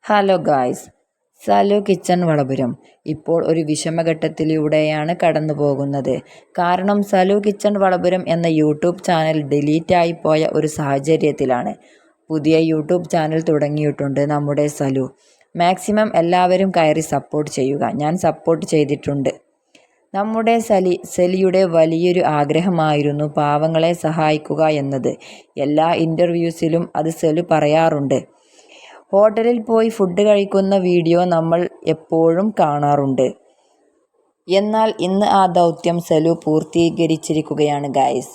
Hello guys, സലു kitchen Valapuram ഇപ്പോൾ ഒരു വിഷമഘട്ടത്തിലൂടെയാണ് കടന്നു പോകുന്നത്. കാരണം സലു കിച്ചൺ വളപുരം എന്ന യൂട്യൂബ് ചാനൽ ഡിലീറ്റായി പോയ ഒരു സാഹചര്യത്തിലാണ്. പുതിയ യൂട്യൂബ് ചാനൽ തുടങ്ങിയിട്ടുണ്ട് നമ്മുടെ സലു. മാക്സിമം എല്ലാവരും കയറി സപ്പോർട്ട് ചെയ്യുക. ഞാൻ സപ്പോർട്ട് ചെയ്തിട്ടുണ്ട്. നമ്മുടെ സലിയുടെ വലിയൊരു ആഗ്രഹമായിരുന്നു പാവങ്ങളെ സഹായിക്കുക എന്നത്. എല്ലാ ഇൻ്റർവ്യൂസിലും അത് സലു പറയാറുണ്ട്. ഹോട്ടലിൽ പോയി ഫുഡ് കഴിക്കുന്ന വീഡിയോ നമ്മൾ എപ്പോഴും കാണാറുണ്ട്. എന്നാൽ ഇന്ന് ആ ദൗത്യം സലു പൂർത്തീകരിച്ചിരിക്കുകയാണ് ഗൈസ്.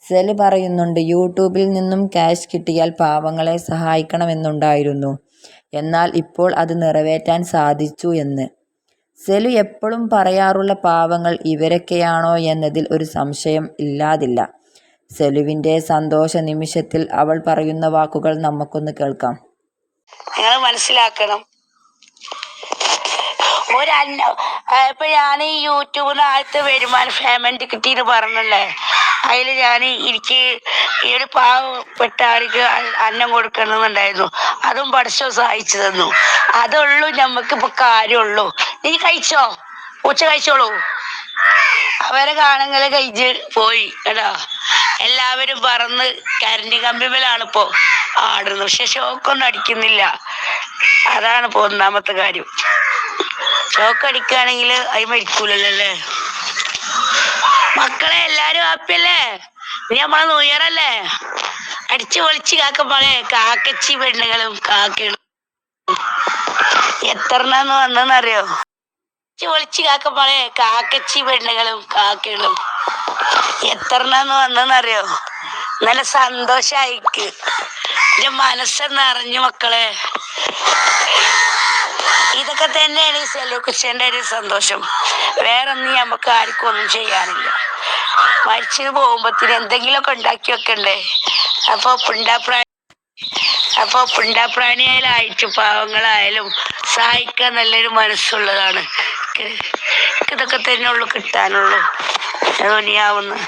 സലു പറയുന്നുണ്ട്, യൂട്യൂബിൽ നിന്നും ക്യാഷ് കിട്ടിയാൽ പാവങ്ങളെ സഹായിക്കണമെന്നുണ്ടായിരുന്നു. എന്നാൽ ഇപ്പോൾ അത് നിറവേറ്റാൻ സാധിച്ചു എന്ന്. സലു എപ്പോഴും പറയാറുള്ള പാവങ്ങൾ ഇവരൊക്കെയാണോ എന്നതിൽ ഒരു സംശയം ഇല്ലാതില്ല. സലുവിൻ്റെ സന്തോഷ നിമിഷത്തിൽ അവൾ പറയുന്ന വാക്കുകൾ നമുക്കൊന്ന് കേൾക്കാം. നിങ്ങൾ മനസ്സിലാക്കണം, ഇപ്പൊ ഞാൻ ഈ യൂട്യൂബിന് ആദ്യത്തെ വരുമാനം പേയ്മെന്റ് കിട്ടിയെന്ന് പറഞ്ഞല്ലേ, അതിൽ എനിക്ക് ഈ ഒരു പാവപ്പെട്ട ആൾക്ക് അന്നം കൊടുക്കണമെന്നുണ്ടായിരുന്നു. അതും പഠിച്ചോ സഹായിച്ചു തന്നു. അതുള്ളൂ ഞമ്മക്കിപ്പോ കാര്യമുള്ളൂ. നീ കഴിച്ചോ, ഉച്ച കഴിച്ചോളൂ. അവരെ കാണങ്ങളെ കഴിച്ച് പോയി കേട്ടോ. എല്ലാവരും പറന്ന് കരണ്ട് കമ്പിമേലാണ് ഇപ്പോ ആടുന്നത്. പക്ഷെ ഷോക്കൊന്നും അടിക്കുന്നില്ല. അതാണ് ഇപ്പൊ ഒന്നാമത്തെ കാര്യം. ഷോക്ക് അടിക്കുകയാണെങ്കിൽ അത് മരിക്കൂലല്ലോ അല്ലേ. മക്കളെ എല്ലാരും ഹാപ്പിയല്ലേ? ഇനി നമ്മളെ ന്യൂ ഇയർ അല്ലേ? അടിച്ചു പൊളിച്ച് കാക്കപ്പാളെ കാക്കച്ചി പെണ്ണുങ്ങളും കാക്കകളും എത്രണ്ണെന്ന് വന്നെന്നറിയോ? അടിച്ചു പൊളിച്ച് കാക്കപ്പാളെ കാക്കച്ചി പെണ്ണുങ്ങളും കാക്കകളും എത്രണ്ണെന്ന് വന്നെന്നറിയോ? നല്ല സന്തോഷായിക്ക്. എന്റെ മനസ്സെന്ന് അറിഞ്ഞു മക്കളെ. ഇതൊക്കെ തന്നെയാണ് ഈ സലു കിച്ചന്റെ ഒരു സന്തോഷം. വേറൊന്നും നമുക്ക് ആർക്കും ഒന്നും ചെയ്യാനില്ല. മരിച്ചു പോകുമ്പത്തിന് എന്തെങ്കിലുമൊക്കെ ഉണ്ടാക്കി വെക്കണ്ടേ. അപ്പൊ പിണ്ടാപ്രാണിയായാലും പാവങ്ങളായാലും സഹായിക്കാൻ നല്ലൊരു മനസ്സുള്ളതാണ്. ഇതൊക്കെ തന്നെ ഉള്ളു കിട്ടാനുള്ളൂ. ദുനിയാവുന്ന്